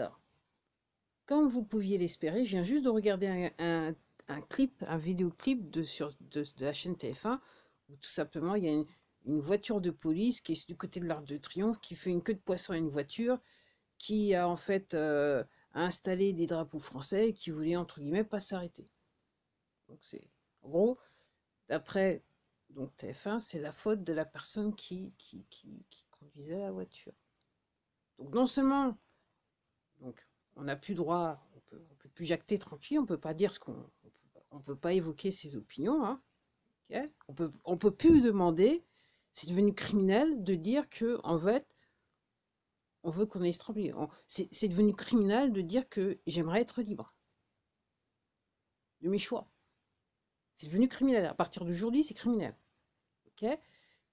Alors, comme vous pouviez l'espérer, je viens juste de regarder un clip, un vidéoclip de la chaîne TF1, où tout simplement il y a une voiture de police qui est du côté de l'Arc de Triomphe, qui fait une queue de poisson à une voiture, qui a en fait installé des drapeaux français et qui voulait entre guillemets pas s'arrêter. Donc c'est en gros, d'après donc TF1, c'est la faute de la personne qui conduisait la voiture. Donc non seulement donc, on n'a plus droit, on peut plus jacter tranquille, on peut pas dire ce qu'on, on peut pas évoquer ses opinions, hein, ok. On peut plus demander, c'est devenu criminel de dire que, en fait, on veut qu'on ait tranquille. C'est devenu criminel de dire que j'aimerais être libre de mes choix. C'est devenu criminel. À partir d'aujourd'hui, c'est criminel, ok.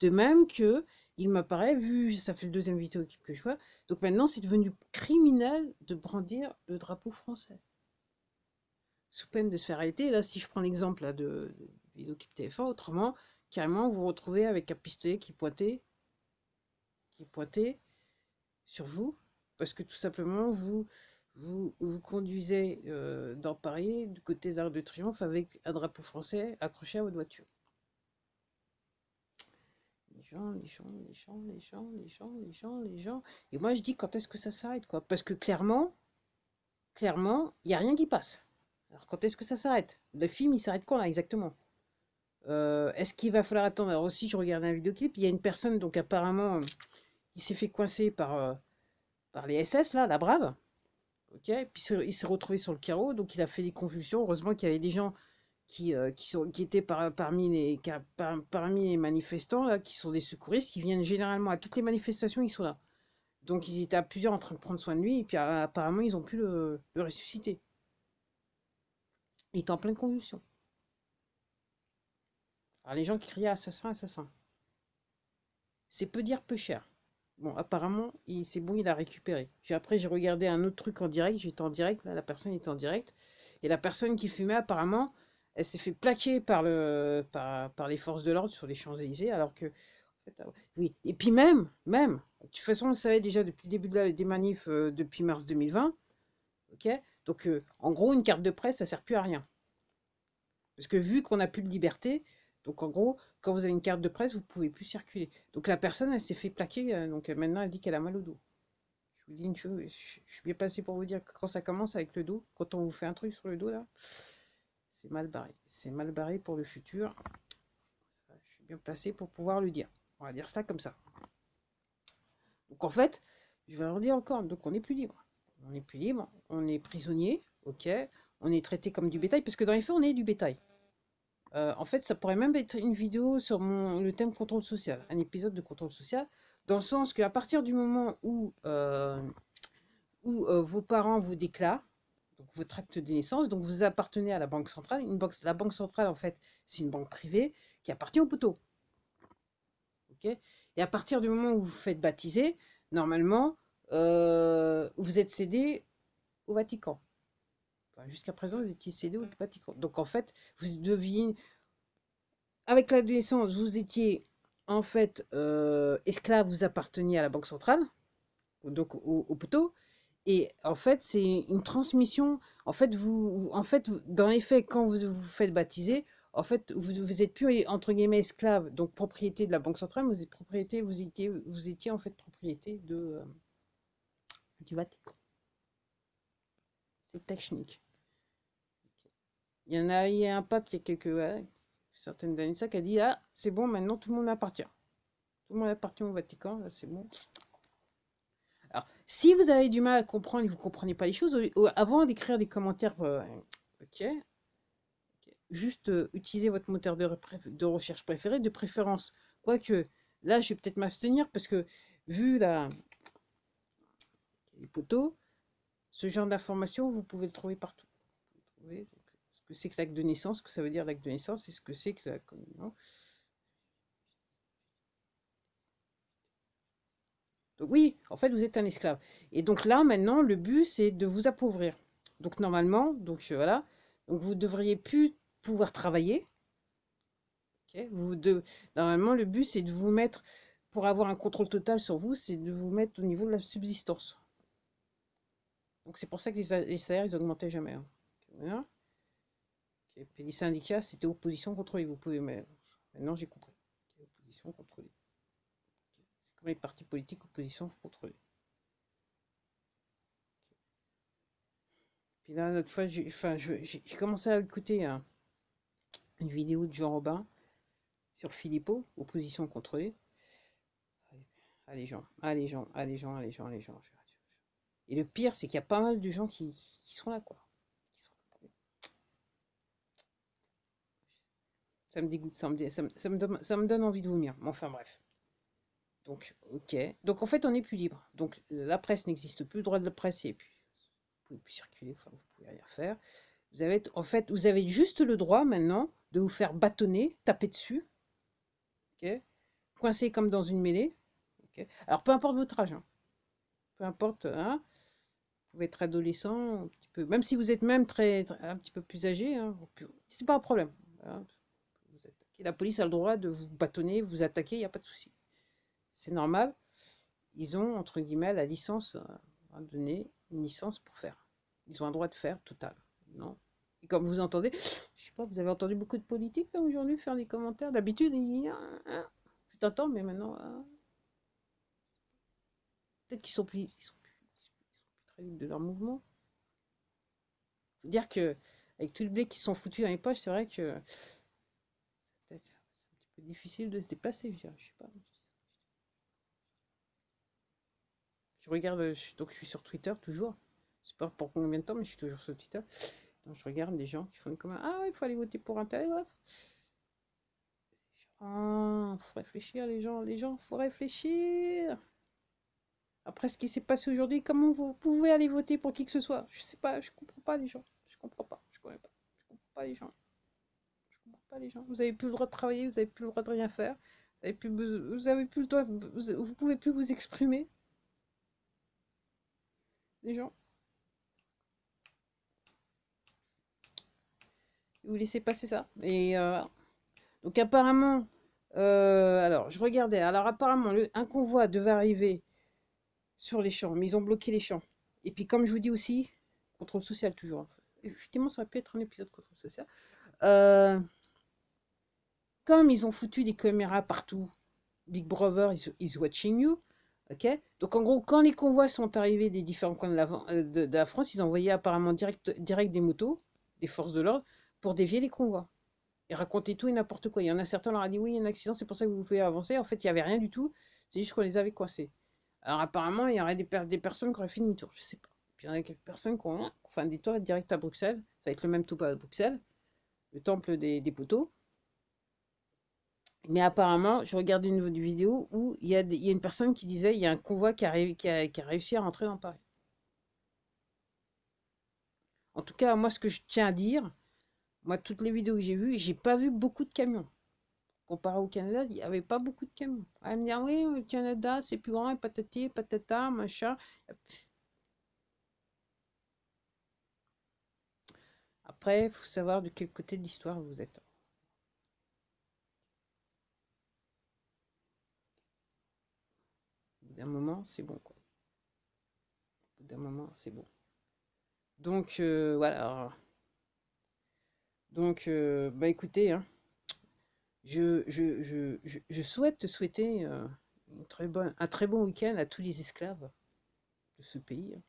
De même que, il m'apparaît, vu, ça fait le deuxième vidéo que je vois, donc maintenant, c'est devenu criminel de brandir le drapeau français, sous peine de se faire arrêter. Là, si je prends l'exemple là, de vidéoclip TF1, autrement, carrément, vous vous retrouvez avec un pistolet qui pointait sur vous, parce que tout simplement, vous conduisez dans Paris, du côté de l'Arc de Triomphe, avec un drapeau français accroché à votre voiture. Les gens, les gens, les gens, les gens, les gens, les gens, les gens. Et moi, je dis, quand est-ce que ça s'arrête, quoi? Parce que clairement, il n'y a rien qui passe. Alors, quand est-ce que ça s'arrête? Le film, il s'arrête quand, là, exactement? Est-ce qu'il va falloir attendre? Alors aussi, je regardais un vidéoclip, il y a une personne, donc apparemment, il s'est fait coincer par les SS, là, la brave, ok? Puis il s'est retrouvé sur le carreau, donc il a fait des convulsions. Heureusement qu'il y avait des gens qui étaient parmi les manifestants, là, qui sont des secouristes, qui viennent généralement à toutes les manifestations, ils sont là. Donc ils étaient à plusieurs en train de prendre soin de lui, et puis apparemment, ils ont pu le ressusciter. Il était en pleine convulsion. Alors les gens qui criaient assassin, assassin. C'est peu dire peu cher. Bon, apparemment, c'est bon, il a récupéré. Après, j'ai regardé un autre truc en direct. J'étais en direct, là, la personne était en direct. Et la personne qui fumait, apparemment, elle s'est fait plaquer par les forces de l'ordre sur les Champs-Élysées, alors que. En fait, oui. Et puis même, de toute façon, on le savait déjà depuis le début des manifs, depuis mars 2020. Ok. Donc, en gros, une carte de presse, ça sert plus à rien. Parce que vu qu'on n'a plus de liberté, donc en gros, quand vous avez une carte de presse, vous ne pouvez plus circuler. Donc la personne, elle s'est fait plaquer, donc maintenant elle dit qu'elle a mal au dos. Je vous dis une chose, je suis bien placé pour vous dire que quand ça commence avec le dos, quand on vous fait un truc sur le dos là, c'est mal barré. C'est mal barré pour le futur. Je suis bien placé pour pouvoir le dire. On va dire ça comme ça. Donc en fait, je vais leur dire encore, donc on n'est plus libre. On n'est plus libre, on est prisonnier, ok, on est traité comme du bétail, parce que dans les faits, on est du bétail. En fait, ça pourrait même être une vidéo sur le thème contrôle social, un épisode de contrôle social, dans le sens qu'à partir du moment où vos parents vous déclarent, donc votre acte de naissance, donc vous appartenez à la banque centrale. La banque centrale, en fait, c'est une banque privée qui appartient au poteau. Ok. Et à partir du moment où vous vous faites baptiser, normalement, vous êtes cédé au Vatican. Enfin, jusqu'à présent, vous étiez cédé au Vatican. Donc en fait, vous deviez avec la naissance, vous étiez en fait esclave, vous apparteniez à la Banque centrale, donc au poteau. Et en fait, c'est une transmission. En fait, dans les faits, quand vous vous faites baptiser, en fait, vous êtes plus entre guillemets esclave, donc propriété de la Banque centrale, mais vous êtes propriété, vous étiez en fait propriété du Vatican. C'est technique. Il y a un pape il y a certaines années de ça qui a dit ah c'est bon maintenant tout le monde m'appartient. Tout le monde appartient au Vatican, là c'est bon. Alors, si vous avez du mal à comprendre et que vous ne comprenez pas les choses, avant d'écrire des commentaires, ok, juste utilisez votre moteur de recherche préféré, de préférence. Quoique, là, je vais peut-être m'abstenir parce que, vu les poteaux, ce genre d'information, vous pouvez le trouver partout. Vous trouvez, donc, ce que c'est que l'acte de naissance, ce que ça veut dire l'acte de naissance, et ce que c'est que la communion. Donc oui, en fait, vous êtes un esclave. Et donc là, maintenant, le but, c'est de vous appauvrir. Donc normalement, voilà, donc vous devriez plus pouvoir travailler. Ok. Normalement, le but, c'est de vous mettre, pour avoir un contrôle total sur vous, c'est de vous mettre au niveau de la subsistance. Donc c'est pour ça que les salaires, ils augmentaient jamais. Hein. Voilà. Et puis les syndicats, c'était opposition contrôlée. Vous pouvez, mais maintenant j'ai compris. Opposition contrôlée. C'est comme les partis politiques, opposition contrôlée. Puis là, l'autre fois, j'ai commencé à écouter une vidéo de Jean Robin sur Philippot, opposition contrôlée. Ah les gens, ah les gens, ah les gens, ah les gens, ah les gens. Et le pire, c'est qu'il y a pas mal de gens qui sont là, quoi. Ça me dégoûte, ça me donne envie de vomir. Mais enfin bref. Donc, ok. Donc en fait, on n'est plus libre. Donc la presse n'existe plus, le droit de la presse, et puis vous pouvez plus circuler, enfin vous pouvez rien faire. En fait, vous avez juste le droit maintenant de vous faire bâtonner, taper dessus, ok, coincé comme dans une mêlée. Ok. Alors peu importe votre âge, hein. Peu importe, hein, vous pouvez être adolescent, un petit peu, même si vous êtes même un petit peu plus âgé, hein, c'est pas un problème. Hein. La police a le droit de vous bâtonner, vous attaquer, il n'y a pas de souci. C'est normal. Ils ont, entre guillemets, la licence à donner, une licence pour faire. Ils ont un droit de faire total. Non. Et comme vous entendez, je sais pas, vous avez entendu beaucoup de politiques là aujourd'hui faire des commentaires. D'habitude, tu t'entends, mais maintenant, peut-être qu'ils sont plus très libres de leur mouvement. Faut dire que avec tout le blé qui sont foutus dans les poches, c'est vrai que c'est un petit peu difficile de se déplacer. Je sais pas. Je regarde, donc je suis sur Twitter toujours. Je sais pas pour combien de temps, mais je suis toujours sur Twitter. Donc je regarde des gens qui font des commentaires. Ah, il faut aller voter pour un tel. Ouais. Ah, faut réfléchir, les gens, faut réfléchir. Après ce qui s'est passé aujourd'hui, comment vous pouvez aller voter pour qui que ce soit? Je sais pas, je comprends pas les gens. Je comprends pas, je connais pas. Je comprends pas les gens. Je comprends pas les gens. Vous avez plus le droit de travailler, vous avez plus le droit de rien faire. Vous avez plus le droit, vous pouvez plus vous exprimer, les gens. Vous laissez passer ça. Et donc apparemment, alors je regardais, alors apparemment un convoi devait arriver sur les champs, mais ils ont bloqué les champs. Et puis comme je vous dis aussi, contrôle social toujours. Effectivement, ça aurait pu être un épisode contrôle social. Euh, Comme ils ont foutu des caméras partout, Big Brother is watching you. Ok. Donc en gros, quand les convois sont arrivés des différents coins de la France, ils envoyaient apparemment direct des motos, des forces de l'ordre, pour dévier les convois. Et raconter tout et n'importe quoi. Il y en a certains, on leur a dit oui, il y a un accident, c'est pour ça que vous pouvez avancer. En fait, il n'y avait rien du tout. C'est juste qu'on les avait coincés. Alors apparemment, il y aurait des personnes qui auraient fait demi-tour, je sais pas. Puis il y en a quelques personnes qui ont fait un détour direct à Bruxelles. Ça va être le même topo à Bruxelles, le temple des poteaux. Mais apparemment, je regardais une vidéo où il y a une personne qui disait il y a un convoi qui a réussi à rentrer dans Paris. En tout cas, moi, ce que je tiens à dire, moi, toutes les vidéos que j'ai vues, j'ai pas vu beaucoup de camions. Comparé au Canada, il n'y avait pas beaucoup de camions. Elle me dit, ah oui, le Canada, c'est plus grand, et patati, patata, machin. Après, il faut savoir de quel côté de l'histoire vous êtes. Au bout d'un moment, c'est bon, quoi. Au bout d'un moment, c'est bon. Donc, voilà. Donc, bah écoutez, hein, je souhaite te souhaiter un très bon week-end à tous les esclaves de ce pays. Hein.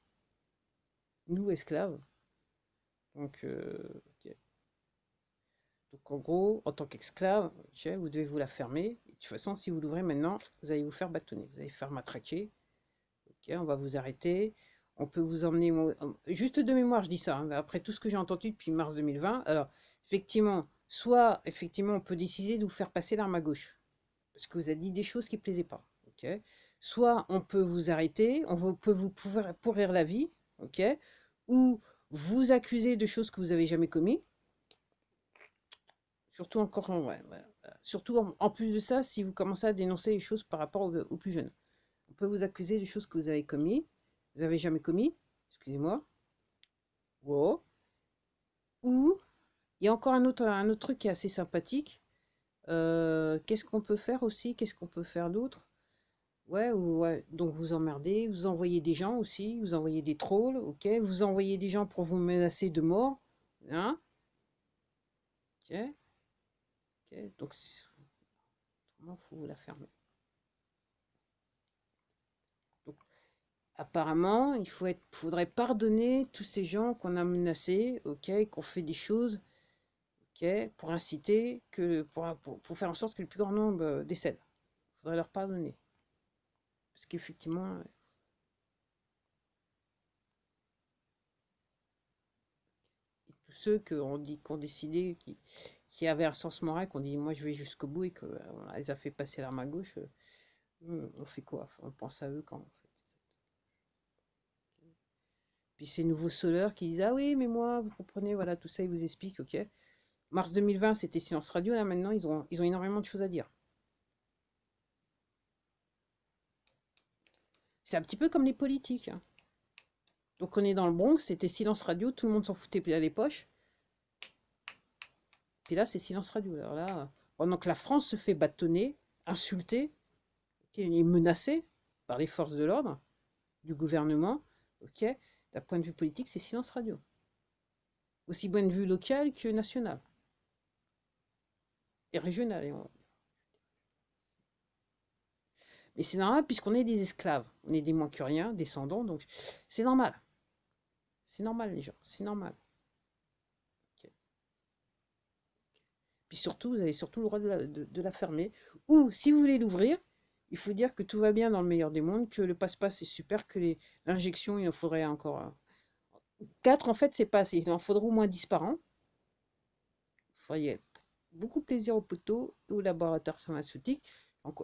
Nous, esclaves. Donc, ok. Donc en gros, en tant qu'esclave, vous devez vous la fermer. De toute façon, si vous l'ouvrez maintenant, vous allez vous faire bâtonner, vous allez faire matraquer. Ok, on va vous arrêter. On peut vous emmener, juste de mémoire, je dis ça, hein, après tout ce que j'ai entendu depuis mars 2020. Alors, effectivement, soit effectivement, on peut décider de vous faire passer l'arme à gauche, parce que vous avez dit des choses qui ne plaisaient pas. Ok, soit on peut vous arrêter, peut vous pourrir la vie, ok, ou vous accuser de choses que vous n'avez jamais commises. Surtout encore, ouais, ouais. Surtout en plus de ça, si vous commencez à dénoncer les choses par rapport aux plus jeunes. On peut vous accuser de choses que vous avez commis, vous n'avez jamais commis, excusez-moi. Wow. Ou il y a encore un autre truc qui est assez sympathique. Qu'est-ce qu'on peut faire aussi? Qu'est-ce qu'on peut faire d'autre? Ouais, ouais, donc vous emmerdez, vous envoyez des gens aussi, vous envoyez des trolls, ok, vous envoyez des gens pour vous menacer de mort, hein, ok, ok, donc autrement, faut la fermer. Donc, apparemment, faudrait pardonner tous ces gens qu'on a menacés, ok, qu'on fait des choses, ok, pour inciter pour faire en sorte que le plus grand nombre décède. Il faudrait leur pardonner, parce qu'effectivement, tous ceux qui ont décidé, qui avaient un sens moral, qui ont dit moi je vais jusqu'au bout et qu'on les a fait passer l'arme à gauche, on fait quoi? Enfin, on pense à eux quand on fait. Puis ces nouveaux soleurs qui disent ah oui, mais moi, vous comprenez, voilà, tout ça, ils vous expliquent, ok. Mars 2020, c'était silence radio, là maintenant, ils ont énormément de choses à dire. C'est un petit peu comme les politiques, hein. Donc on est dans le Bronx, c'était silence radio, tout le monde s'en foutait à les poches. Puis là, c'est silence radio. Alors là, pendant que la France se fait bâtonner, insulter, et menacée par les forces de l'ordre, du gouvernement, ok, d'un point de vue politique, c'est silence radio. Aussi point de vue local que national et régional. Mais c'est normal puisqu'on est des esclaves, on est des moins que rien, descendants, donc c'est normal. C'est normal les gens, c'est normal. Ok. Puis surtout, vous avez surtout le droit de la fermer. Ou si vous voulez l'ouvrir, il faut dire que tout va bien dans le meilleur des mondes, que le passe-passe est super, que l'injection, il en faudrait encore 4, en fait, c'est pas assez. Il en faudrait au moins 10 par an. Il faudrait beaucoup plaisir aux poteaux et aux laboratoires pharmaceutiques. Donc,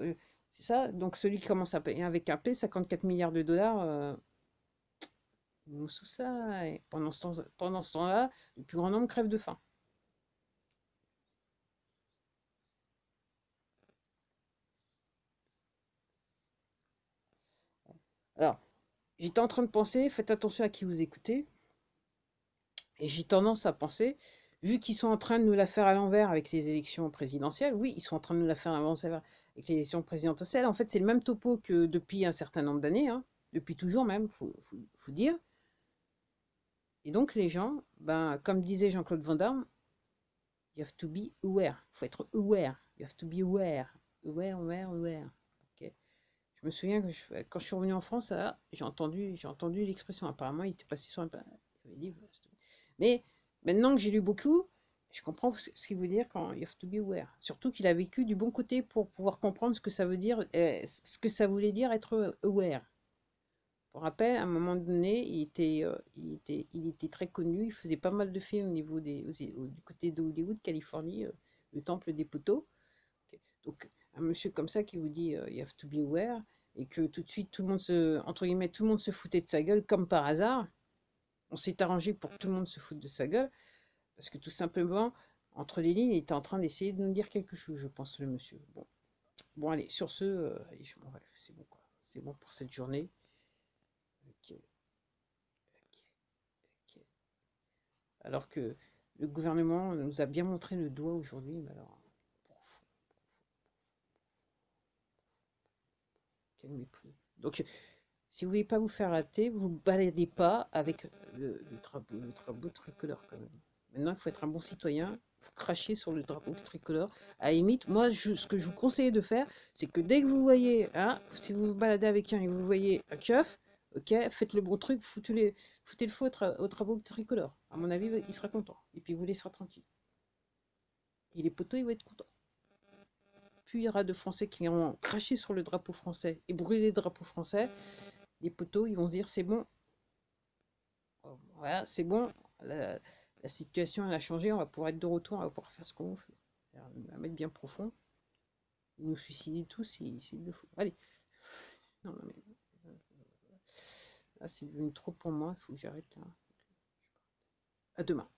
c'est ça. Donc, celui qui commence à payer avec un P, 54 milliards de dollars, nous sous ça. Et pendant ce temps-là, le plus grand nombre crève de faim. Alors, j'étais en train de penser, faites attention à qui vous écoutez. Et j'ai tendance à penser, vu qu'ils sont en train de nous la faire à l'envers avec les élections présidentielles, oui, ils sont en train de nous la faire à l'envers avec les élections présidentielles. En fait, c'est le même topo que depuis un certain nombre d'années, hein, depuis toujours même, faut dire. Et donc les gens, ben, comme disait Jean-Claude Van Damme, you have to be aware. Il faut être aware. You have to be aware. Aware, aware, aware. Ok. Je me souviens que quand je suis revenu en France, là, j'ai entendu l'expression. Apparemment, il était passé sur un. Il avait dit, mais maintenant que j'ai lu beaucoup, je comprends ce qu'il veut dire quand you have to be aware. Surtout qu'il a vécu du bon côté pour pouvoir comprendre ce que ça veut dire, ce que ça voulait dire être aware. Pour rappel, à un moment donné, il était très connu, il faisait pas mal de films au niveau du côté de Hollywood, Californie, le temple des poteaux. Ok. Donc, un monsieur comme ça qui vous dit you have to be aware, et que tout de suite, tout le monde entre guillemets, tout le monde se foutait de sa gueule, comme par hasard. On s'est arrangé pour que tout le monde se foute de sa gueule, parce que tout simplement, entre les lignes, il était en train d'essayer de nous dire quelque chose, je pense, le monsieur. Bon allez, sur ce, allez, bref, c'est bon quoi. C'est bon pour cette journée. Ok, ok, ok. Alors que le gouvernement nous a bien montré le doigt aujourd'hui, mais alors, profond, quel mépris. Donc, si vous voulez pas vous faire rater, vous ne baladez pas avec le drapeau tricolore quand même. Maintenant, il faut être un bon citoyen, il faut cracher sur le drapeau tricolore. À la limite, moi, ce que je vous conseille de faire, c'est que dès que vous voyez, hein, si vous vous baladez avec un et vous voyez un keuf, ok, faites le bon truc, foutez le feu au drapeau tricolore. À mon avis, il sera content. Et puis, il vous laissera tranquille. Et les poteaux, ils vont être contents. Plus il y aura de Français qui ont craché sur le drapeau français et brûlé le drapeau français, les poteaux, ils vont se dire c'est bon, voilà, c'est bon, la situation elle a changé, on va pouvoir être de retour, on va pouvoir faire ce qu'on veut. On va mettre bien profond, nous suicider tous s'il le faut. Allez, non, non, mais là c'est devenu trop pour moi, il faut que j'arrête là. À demain.